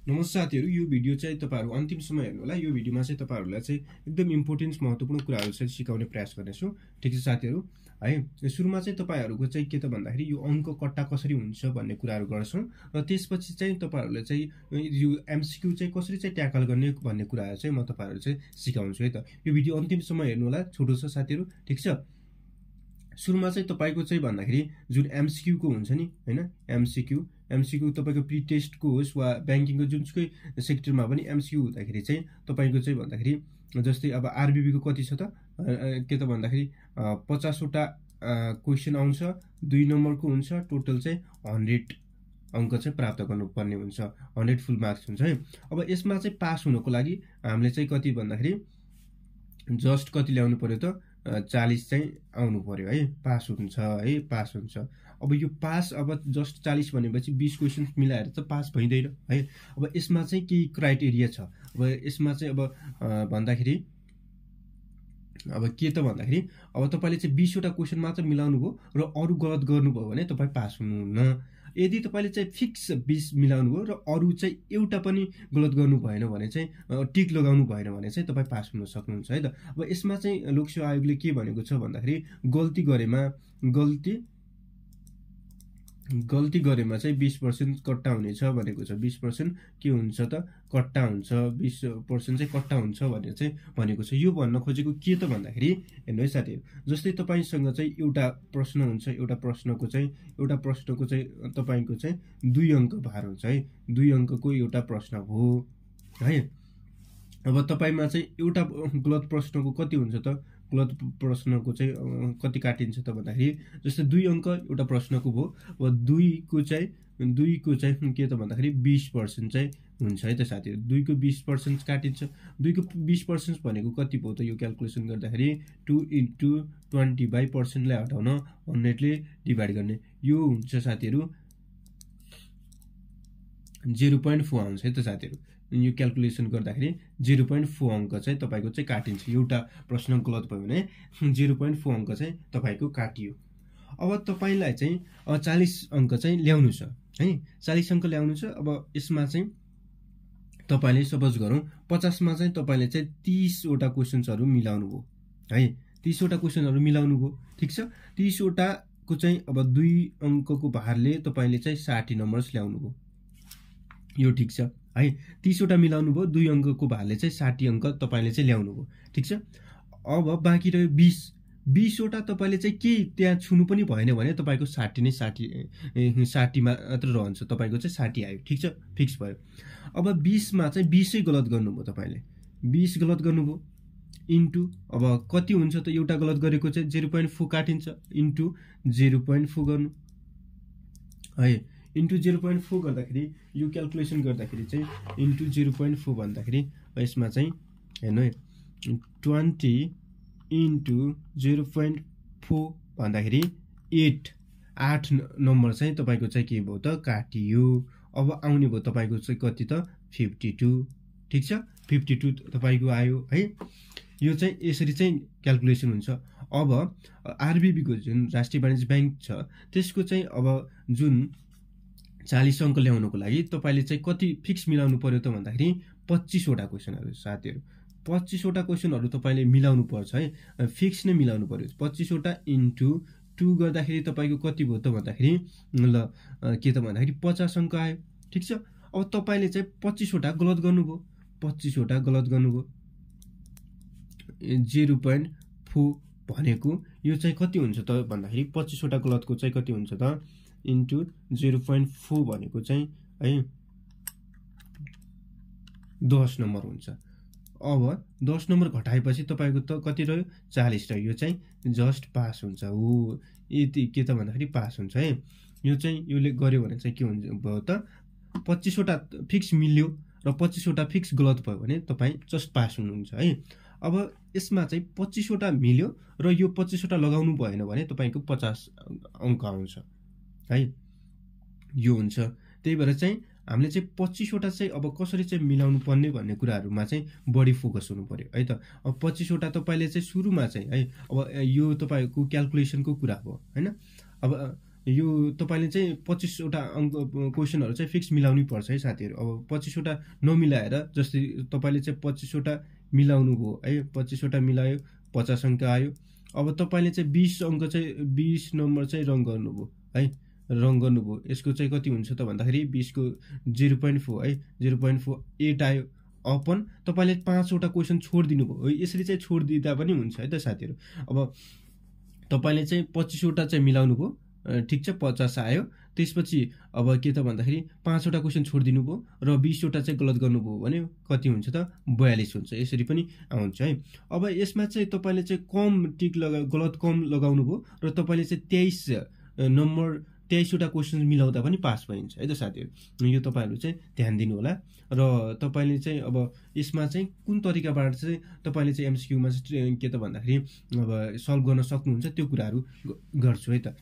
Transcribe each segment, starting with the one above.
नमस्कार साथीहरु, यो भिडियो चाहिँ तपाईहरु अन्तिमसम्म हेर्नु होला। यो भिडियोमा चाहिँ तपाईहरुलाई चाहिँ एकदम इम्पोर्टेन्ट महत्त्वपूर्ण कुराहरु चाहिँ सिकाउने प्रयास गर्नेछु। ठीक छ साथीहरु, है सुरुमा चाहिँ तपाईहरुको चाहिँ के त भन्दाखेरि यो अंक कट्टा कसरी हुन्छ भन्ने कुराहरु गर्छौं र त्यसपछि चाहिँ तपाईहरुले चाहिँ यो एमसीक्यू चाहिँ कसरी चाहिँ ट्याकल गर्ने भन्ने कुराहरु चाहिँ म तपाईहरुलाई चाहिँ सिकाउँछु है त। यो भिडियो अन्तिमसम्म हेर्नु होला, छोटो छ साथीहरु, ठीक छ। सुरुमा चाहिँ तपाईको चाहिँ भन्दाखेरि जुन एमसीक्यू को हुन्छ नि हैन, एमसीक्यू तपाईको प्री टेस्ट को होस् वा बैंकिङ को जुनसुकै सेक्टरमा पनि एमसीक्यू हुँदाखेरि चाहिँ तपाईको चाहिँ भन्दाखेरि जस्तै अब आरबीबी को कति छ त के त भन्दाखेरि 50 वटा क्वेशन आउँछ, 2 नम्बरको हुन्छ, टोटल चाहिँ 100 अंक चाहिँ प्राप्त गर्नुपर्ने हुन्छ, 100 फुल मार्क्स हुन्छ है। अब यसमा चाहिँ पास हुनको लागि हामीले चाहिँ कति भन्दाखेरि जस्ट कति ल्याउनु पर्यो त 40 चाहिँ आउनु पर्यो है, पास हुन्छ है, पास हुन्छ। अब यो पास अब जस्ट 40 भनेपछि 20 क्वेशन मिलाएर त पास भइदैन है। अब यसमा चाहिँ के क्राइटेरिया छ, अब यसमा चाहिँ अब भन्दाखेरि अब के त भन्दाखेरि अब तपाईले चाहिँ 20 वटा क्वेशन मात्र मिलाउनु भो र अरु गलत गर्नुभयो भने तपाई पास हुनुहुन्न। यदि तपाईले चाहिँ फिक्स 20 मिलाउनु भो र अरु चाहिँ एउटा पनि गलत गर्नु भएन भने चाहिँ टिक लगाउनु भएन भने चाहिँ तपाई पास हुन सक्नुहुन्छ है त। अब यसमा चाहिँ लोकसेवा आयोगले के भनेको छ भन्दाखेरि गल्ती गरेमा गल्ती गरेमा चाहिँ 20% कट्टा हुनेछ भनेको छ। 20% के हुन्छ त कट्टा हुन्छ, 20% चाहिँ कट्टा हुन्छ भनेर चाहिँ भनेको छ। यो भन्न खोजेको के त भन्दाखेरि हेर्नु है साथीहरु, जस्तै तपाईसँग चाहिँ एउटा प्रश्न हुन्छ, एउटा प्रश्नको चाहिँ तपाईको चाहिँ 2 अंक भार हुन्छ है, 2 अंकको एउटा प्रश्न हो है। अब तपाईमा चाहिँ एउटा गलत प्रश्नको कति हुन्छ त, गलत प्रश्नको चाहिँ कति काटिन्छ त भन्दाखेरि जस्तै 2 अंक एउटा प्रश्नको भो, अब 2 को चाहिँ के त भन्दाखेरि 20% चाहिँ हुन्छ है त साथीहरु। 2 को 20% काटिन्छ। 2 को 20% भनेको कति भयो त, यो क्याल्कुलेसन गर्दाखेरि 2 * 20/% लाई हटाउन 100 ले डिभाइड गर्ने, यो हुन्छ साथीहरु 0.4 आउँछ है त साथीहरु। यो क्याल्कुलेसन गर्दाखेरि 0.4 अंक चाहिँ तपाईको चाहिँ काटिन्छ। एउटा प्रश्न गलत भयो भने 0.4 अंक चाहिँ तपाईको काटियो। अब तपाईलाई चाहिँ 40 अंक चाहिँ ल्याउनु छ है, 40 अंक ल्याउनु छ। अब यसमा चाहिँ तपाईले सपोज गरौँ 50 मा चाहिँ तपाईले चाहिँ 30 वटा क्वेशन्सहरु मिलाउनु भो है, 30 वटा क्वेशनहरु मिलाउनु भो, ठीक छ। 30 वटा को चाहिँ अब 2 अंकको भारले तपाईले चाहिँ 60 नम्बर्स ल्याउनु भो, यो ठीक छ है। 30 वटा मिलाउनु भो, 2 अंकको भारले चाहिँ 60 अंक तपाईले चाहिँ ल्याउनु भो, ठीक छ। अब बाँकी रह्यो 20 वटा तपाईले चाहिँ के त्यहाँ छुनु पनि भएन भने तपाईको 60 नै 60 मात्र रहन्छ, तपाईको चाहिँ 60 आयो, ठीक छ, फिक्स भयो। अब 20 मा चाहिँ 20 नै गलत गर्नुभयो, तपाईले 20 गलत गर्नुभयो इन्टु अब कति हुन्छ त, एउटा गलत गरेको चाहिँ 0.4 काटिन्छ इन्टु 0.4 गर्नु है, इन्टु 0.4 गर्दाखेरि यो क्याल्कुलेसन गर्दाखेरि चाहिँ इन्टु 0.4 भन्दाखेरि यसमा चाहिँ हेर्नु है 20 इन्टु 0.4 भन्दाखेरि 8 नम्बर चाहिँ तपाईको चाहिँ के भयो त काटियो। अब आउने भयो तपाईको चाहिँ कति त 52, ठीक छ, 52 तपाईको आयो है। यो चाहिँ यसरी चाहिँ क्याल्कुलेसन हुन्छ। अब आरबीबी को जुन राष्ट्रिय वाणिज्य बैंक छ त्यसको चाहिँ अब जुन 40 अंक ल्याउनको लागि तपाईले चाहिँ कति फिक्स मिलाउनु पर्यो त भन्दाखेरि 25 वटा क्वेशनहरु साथीहरु, 25 वटा क्वेशनहरु तपाईले मिलाउनु पर्छ है, फिक्स नै मिलाउनु पर्यो। 25 वटा इन्टु 2 गर्दाखेरि तपाईको कति भयो त भन्दाखेरि ल के त भन्दाखेरि 50 अंक आयो, ठीक छ। अब तपाईले चाहिँ 25 वटा गलत गर्नुभयो, 25 वटा गलत गर्नुभयो 0.4 भनेको यो चाहिँ कति हुन्छ त भन्दाखेरि 25 वटा गलतको चाहिँ कति हुन्छ त इन्टु 0.4 भनेको चाहिँ है 10 नम्बर हुन्छ। अब 10 नम्बर घटाएपछि तपाईको त कति रह्यो 40 रह्यो, यो चाहिँ जस्ट पास हुन्छ हो, यति के त भन्दाखेरि पास हुन्छ है। यो चाहिँ योले गर्यो भने चाहिँ के हुन्छ भयो त 25 वटा फिक्स मिल्यो र 25 वटा फिक्स गलत भयो भने तपाई जस्ट पास हुनुहुन्छ है। अब यसमा चाहिँ 25 वटा मिल्यो र यो 25 वटा लगाउनु भएन भने तपाईको 50 अंक आउँछ है, यो हुन्छ। त्यही भएर चाहिँ हामीले चाहिँ 25 वटा चाहिँ अब कसरी चाहिँ मिलाउनु पर्ने भन्ने कुराहरुमा चाहिँ बढी फोकस हुनु पर्यो है त। अब 25 वटा तपाईले चाहिँ सुरुमा चाहिँ है, अब यो तपाईको क्याल्कुलेसनको कुरा हो हैन। अब यो तपाईले चाहिँ 25 वटा अंक क्वेशनहरु चाहिँ फिक्स मिलाउनै पर्छ है साथीहरु। अब 25 वटा नमिलाएर जस्तै तपाईले चाहिँ 25 वटा मिलाउनु भो है, 25 वटा मिलायो 50 अंक आयो। अब तपाईले चाहिँ 20 अंक चाहिँ 20 नम्बर चाहिँ रङ गर्नुभयो है, रङ गर्नुभयो। यसको चाहिँ कति हुन्छ त भन्दाखेरि 20 को 0.4 है, 0.48 आयो। अपन तपाईले 5 वटा क्वेशन छोड्दिनु भयो। यसरी चाहिँ छोड्दिदा पनि हुन्छ है त साथीहरु। अब तपाईले चाहिँ 25 वटा चाहिँ मिलाउनु भयो, ठीक छ, 50 आयो। त्यसपछि अब के त भन्दाखेरि 5 वटा क्वेशन छोड्दिनु भयो र 20 वटा चाहिँ गलत गर्नुभयो भने कति हुन्छ त 42 हुन्छ। यसरी पनि आउँछ है। अब यसमा चाहिँ तपाईले चाहिँ कम टिक गलत कम लगाउनु भयो र तपाईले चाहिँ 23 नम्बर 23 वटा क्वेशन मिलाउँदा पनि पास भइन्छ है त साथीहरु। यो तपाईहरु चाहिँ ध्यान दिनु होला। र तपाईले चाहिँ अब यसमा चाहिँ कुन तरिकाबाट चाहिँ तपाईले चाहिँ MCQ मा चाहिँ के त भन्दाखेरि अब सल्भ गर्न सक्नुहुन्छ त्यो कुराहरु गर्छु है त।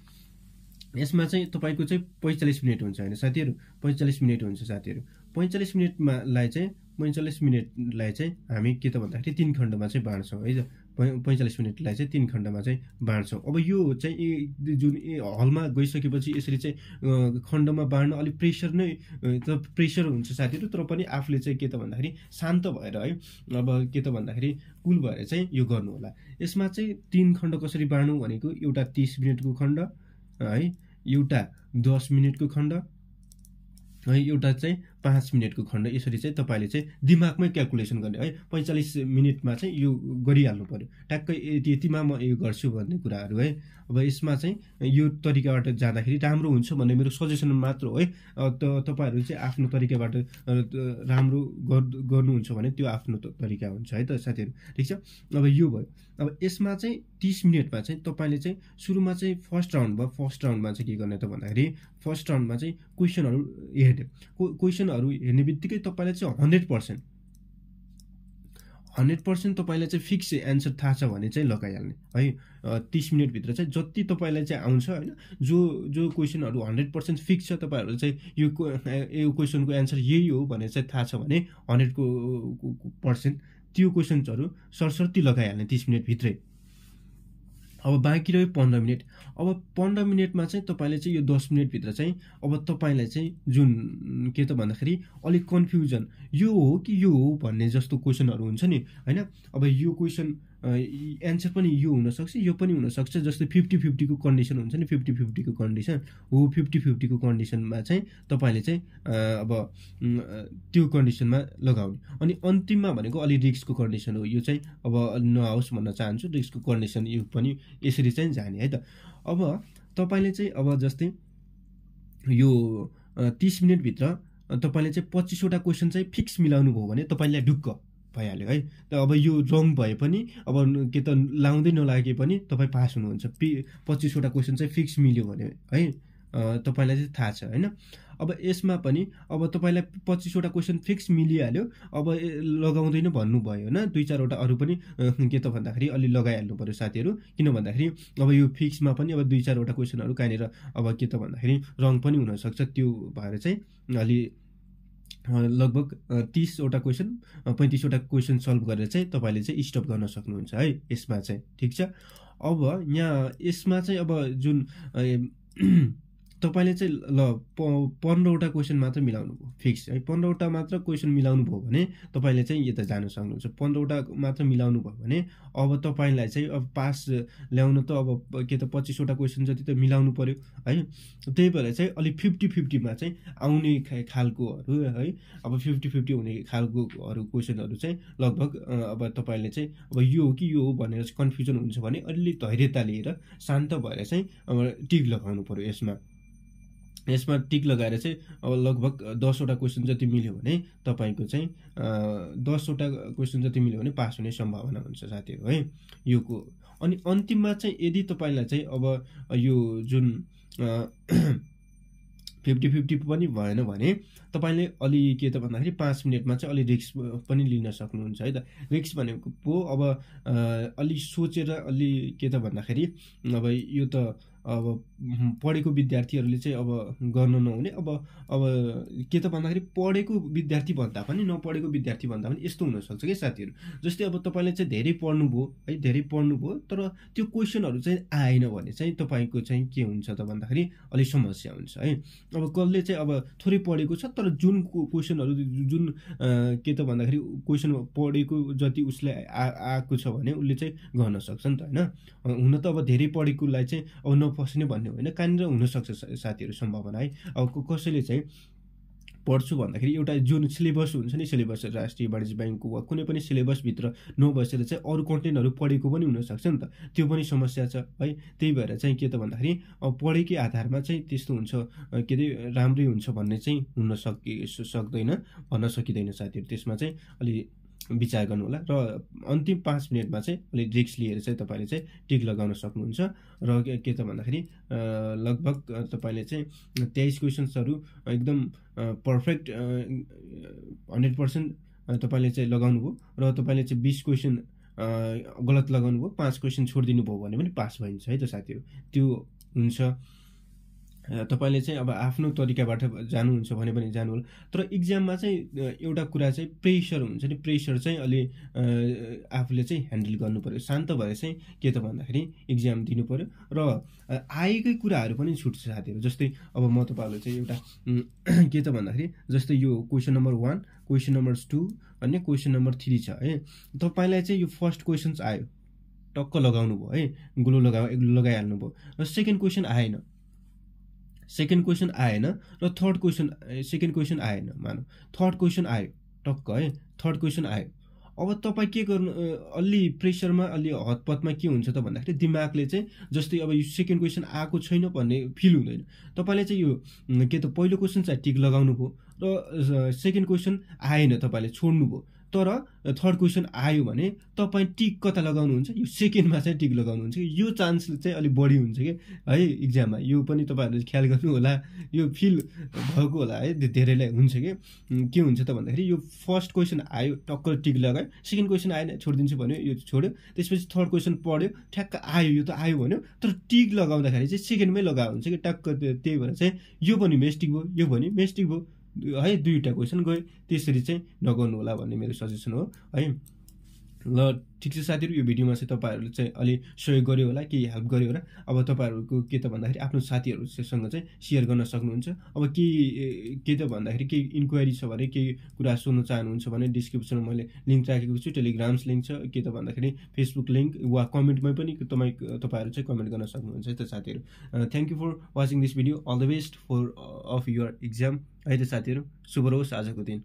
यसमा चाहिँ तपाईको चाहिँ 45 मिनेट हुन्छ हैन साथीहरु, 45 मिनेट हुन्छ साथीहरु। 45 मिनेटलाई चाहिँ हामी के त भन्दाखेरि 3 खण्डमा चाहिँ बाँड्छौं है त। 45 मिनेटलाई चाहिँ 3 खण्डमा चाहिँ बाँड्छौं। अब यो चाहिँ जुन हलमा गइसकेपछि यसरी चाहिँ खण्डमा बाँड्न अलि प्रेसर नै त प्रेसर हुन्छ साथीहरु। तर पनि आफूले चाहिँ के त भन्दाखेरि शान्त भएर है, अब के त भन्दाखेरि कुल भएर चाहिँ यो गर्नु होला। यसमा चाहिँ 3 खण्ड कसरी बाँड्नु भनेको एउटा 30 मिनेटको खण्ड है, एउटा 10 मिनेटको खण्ड है, एउटा चाहिँ 5 मिनेटको खण्ड। यसरी चाहिँ तपाईले चाहिँ दिमागमै क्याल्कुलेसन गर्ने है। 45 मिनेटमा चाहिँ यो गरिहाल्नु पर्यो। ट्याक्कै यतिमा म यो गर्छु भन्ने कुराहरु है। अब यसमा चाहिँ यो तरिकाबाट जाँदाखेरि राम्रो हुन्छ भन्ने मेरो सजेसन मात्र हो है। तपाईहरु चाहिँ आफ्नो तरिकाबाट राम्रो गर्नुहुन्छ भने त्यो आफ्नो तरिका हुन्छ है त साथीहरु, ठीक छ। अब यो भयो। अब यसमा चाहिँ 30 मिनेटमा चाहिँ तपाईले चाहिँ सुरुमा चाहिँ फर्स्ट राउन्डमा चाहिँ के गर्ने त भन्दाखेरि फर्स्ट राउन्डमा चाहिँ क्वेशनहरु हेर्ने। क्वेशनहरु हेर्ने बित्तिकै तपाईले चाहिँ 100% तपाईलाई चाहिँ फिक्स एन्सर थाहा छ भने चाहिँ लगाइहाल्ने है। 30 मिनेट भित्र चाहिँ जति तपाईलाई चाहिँ आउँछ हैन, जो क्वेशनहरु 100% फिक्स छ, तपाईहरु चाहिँ यो क्वेशनको एन्सर यही हो भने चाहिँ थाहा छ भने 100% त्यो क्वेशन्सहरु सरसर्ती लगाइहाल्ने 30 मिनेट भित्रै। अब बाँकी रह्यो 15 मिनेट। अब 15 मिनेटमा चाहिँ तपाईले चाहिँ यो 10 मिनेट भित्र चाहिँ अब तपाईलाई चाहिँ जुन के त भन्दाखेरि अलिक कन्फ्युजन यो हो कि यो हो भन्ने जस्तो क्वेशनहरु हुन्छ नि हैन। अब यो क्वेशन एन्सर पनि यो हुन सक्छ, यो पनि हुन सक्छ। जस्तै 50-50 को कन्डिसन हुन्छ नि, 50-50 को कन्डिसन हो। 50-50 को कन्डिसनमा चाहिँ तपाईले चाहिँ अब त्यो कन्डिसनमा लगाउने। अनि अन्तिममा भनेको अलि रिस्कको कन्डिसन हो। यो चाहिँ अब नआओस् भन्न चाहन्छु। रिस्कको कन्डिसन यो पनि यसरी चाहिँ जाने है त। अब तपाईले चाहिँ अब जस्तै यो 30 मिनेट भित्र तपाईले चाहिँ 25 वटा क्वेशन चाहिँ फिक्स मिलाउनु भयो भने तपाईलाई ढुक्क भइहाल्यो है। अब यो रङ भए पनि अब के त लाउँदै नलागे पनि तपाई पास हुनुहुन्छ। 25 वटा क्वेशन चाहिँ फिक्स मिल्यो भने है, तपाईलाई चाहिँ थाहा छ हैन। अब यसमा पनि अब तपाईलाई 25 वटा क्वेशन फिक्स मिलिहाल्यो। अब लगाउँदैन भन्नु भयो हैन, 2-4 वटा अरु पनि के त भन्दाखेरि अलि लगाइहाल्नु पर्यो साथीहरु। किन भन्दाखेरि अब यो फिक्समा पनि अब 2-4 वटा क्वेशनहरु कानेर अब के त भन्दाखेरि रङ पनि हुन सक्छ। त्यो भएर चाहिँ अलि लगभग 30 वटा क्वेशन 35 वटा क्वेशन सल्भ गरेर चाहिँ तपाईले चाहिँ स्टप गर्न सक्नुहुन्छ है यसमा चाहिँ, ठीक छ। अब यहाँ यसमा चाहिँ अब जुन तपाईले चाहिँ ल 15 वटा क्वेशन मात्र मिलाउनु भयो फिक्स है। 15 वटा मात्र क्वेशन मिलाउनु भयो भने तपाईले चाहिँ यता जान सक्नुहुन्छ। 15 वटा मात्र मिलाउनु भयो भने अब तपाईलाई चाहिँ अब पास ल्याउन त अब के त 25 वटा क्वेशन जति त मिलाउनु पर्यो है। त्यही भएर चाहिँ अलि 50-50 मा चाहिँ आउने खालकोहरु है। अब 50-50 हुने खालकोहरु क्वेशनहरु चाहिँ लगभग अब तपाईले चाहिँ अब यो हो कि यो हो भनेर कन्फ्युजन हुन्छ भने अलि धैर्यता लिएर शान्त भएर चाहिँ अब टिक लगाउनु पर्यो। यसमा टिक लगाएर चाहिँ अब लगभग 10 वटा क्वेशन जति मिल्यो भने तपाईको चाहिँ 10 वटा क्वेशन जति मिल्यो भने पास हुने सम्भावना हुन्छ साथीहरु है योको। अनि अन्तिममा चाहिँ यदि तपाईलाई चाहिँ अब यो जुन 50-50 पनि भएन भने तपाईले अलि के त भन्दाखेरि 5 मिनेटमा चाहिँ अलि रिस्क पनि लिन सक्नुहुन्छ है त। रिस्क भनेको अब अलि सोचेर अलि के त भन्दाखेरि अब यो त अब पढेको विद्यार्थीहरूले चाहिँ अब गर्न नहुने अब के त भन्दाखेरि पढेको विद्यार्थी भन्दा पनि नपढेको विद्यार्थी भन्दा पनि यस्तो हुनसक्छ कि साथीहरू, जस्तै अब तपाईँले चाहिँ धेरै पढ्नुभयो है, धेरै पढ्नुभयो तर त्यो क्वेसनहरू चाहिँ आएन भने चाहिँ तपाईँको चाहिँ के हुन्छ त भन्दाखेरि अलिक समस्या हुन्छ है। अब कसले चाहिँ अब थोरै पढेको छ तर जुन क्वेसनहरू जुन के त भन्दाखेरि क्वेसन पढेको जति उसले आएको छ भने उसले चाहिँ गर्न सक्छ नि त होइन। हुन त अब धेरै पढेकोलाई चाहिँ अब नफस्ने भन्ने होइन, कहाँनिर हुनसक्छ साथीहरू सम्भावना है। अब कसैले चाहिँ पढ्छु भन्दाखेरि एउटा जुन सिलेबस हुन्छ नि, सिलेबस राष्ट्रिय वाणिज्य ब्याङ्कको वा कुनै पनि सिलेबसभित्र नबसेर चाहिँ अरू कन्टेन्टहरू पढेको पनि हुनसक्छ नि त, त्यो पनि समस्या छ है। त्यही भएर चाहिँ के त भन्दाखेरि अब पढेकै आधारमा चाहिँ त्यस्तो हुन्छ के अरे राम्रै हुन्छ भन्ने चाहिँ हुन सक्दैन, भन्न सकिँदैन साथीहरू। त्यसमा चाहिँ अलि विचार गर्नु होला र अन्तिम 5 मिनटमा चाहिँ अलिक रिस्क लिएर चाहिँ तपाईँले चाहिँ टिक लगाउन सक्नुहुन्छ। र के त भन्दाखेरि लगभग तपाईँले चाहिँ 23 क्वेसन्सहरू एकदम पर्फेक्ट 100% तपाईँले चाहिँ लगाउनु भयो र तपाईँले चाहिँ 20 क्वेसन गलत लगाउनु भयो, 5 क्वेसन छोडिदिनु भयो भने पनि पास भइन्छ है त साथीहरू। त्यो हुन्छ। तपाईँले चाहिँ अब आफ्नो तरिकाबाट जानुहुन्छ भने पनि जानु होला। तर इक्जाममा चाहिँ एउटा कुरा चाहिँ प्रेसर हुन्छ नि, प्रेसर चाहिँ अलि आफूले चाहिँ ह्यान्डल गर्नु पर्यो, शान्त भएर चाहिँ के त भन्दाखेरि इक्जाम दिनु पर्यो। र आएकै कुराहरू पनि छुट्छ साथीहरू। जस्तै अब म तपाईँहरूलाई चाहिँ एउटा के त भन्दाखेरि जस्तै यो क्वेसन नम्बर 1, क्वेसन नम्बर 2 अनि क्वेसन नम्बर 3 छ है। तपाईँलाई चाहिँ यो फर्स्ट क्वेसन्स आयो, टक्क लगाउनु भयो है, ग्लु लगाइहाल्नु भयो। र सेकेन्ड क्वेसन आएन, सेकेन्ड क्वेसन आएन र थर्ड क्वेसन सेकेन्ड क्वेसन आएन, मानौ थर्ड क्वेसन आयो टक्क है, थर्ड क्वेसन आयो। अब तपाईँ के गर्नु, अलि प्रेसरमा अलि हतपतमा के हुन्छ त भन्दाखेरि दिमागले चाहिँ जस्तै अब यो सेकेन्ड क्वेसन आएको छैन भन्ने फिल हुँदैन। तपाईँले चाहिँ यो के त पहिलो क्वेसन चाहिँ टिक लगाउनु भयो र सेकेन्ड क्वेसन आएन तपाईँले छोड्नु भयो, तर थर्ड क्वेसन आयो भने तपाईँ टिक कता लगाउनुहुन्छ, यो सेकेन्डमा चाहिँ टिक लगाउनुहुन्छ कि यो चान्स चाहिँ अलिक बढी हुन्छ कि है इक्जाममा। यो पनि तपाईँहरूले ख्याल गर्नु होला, यो फिल भएको होला है धेरैलाई हुन्छ कि के हुन्छ त भन्दाखेरि यो फर्स्ट क्वेसन आयो टक्क टिक लगायो, सेकेन्ड क्वेसन आएन छोडिदिन्छु भन्यो, यो छोड्यो, त्यसपछि थर्ड क्वेसन पढ्यो, ठ्याक्क आयो, यो त आयो भन्यो, तर टिक लगाउँदाखेरि चाहिँ सेकेन्डमै लगाएको हुन्छ कि टक्क। त्यही भएर चाहिँ यो पनि मिस्टेक भयो, यो पनि मिस्टेक भयो है, दुईवटा क्वेसन गयो। त्यसरी चाहिँ नगर्नु होला भन्ने मेरो सजेसन हो है। ल ठिक छ साथीहरू, यो भिडियोमा चाहिँ तपाईँहरूले चाहिँ अलि सहयोग गर्यो होला, केही हेल्प गर्यो होला। अब तपाईँहरूको के त भन्दाखेरि आफ्नो साथीहरूसँग चाहिँ सेयर गर्न सक्नुहुन्छ। अब के त भन्दाखेरि केही इन्क्वायरी छ भने, केही कुरा सोध्न चाहनुहुन्छ भने डिस्क्रिप्सनमा मैले लिङ्क राखेको छु, टेलिग्राम्स लिङ्क छ, के त भन्दाखेरि फेसबुक लिङ्क वा कमेन्टमै पनि तपाईँहरू चाहिँ कमेन्ट गर्न सक्नुहुन्छ है त साथीहरू। Thank you for watching this video. All the best for of your exam है त साथीहरू। शुभ रहोस् आजको दिन।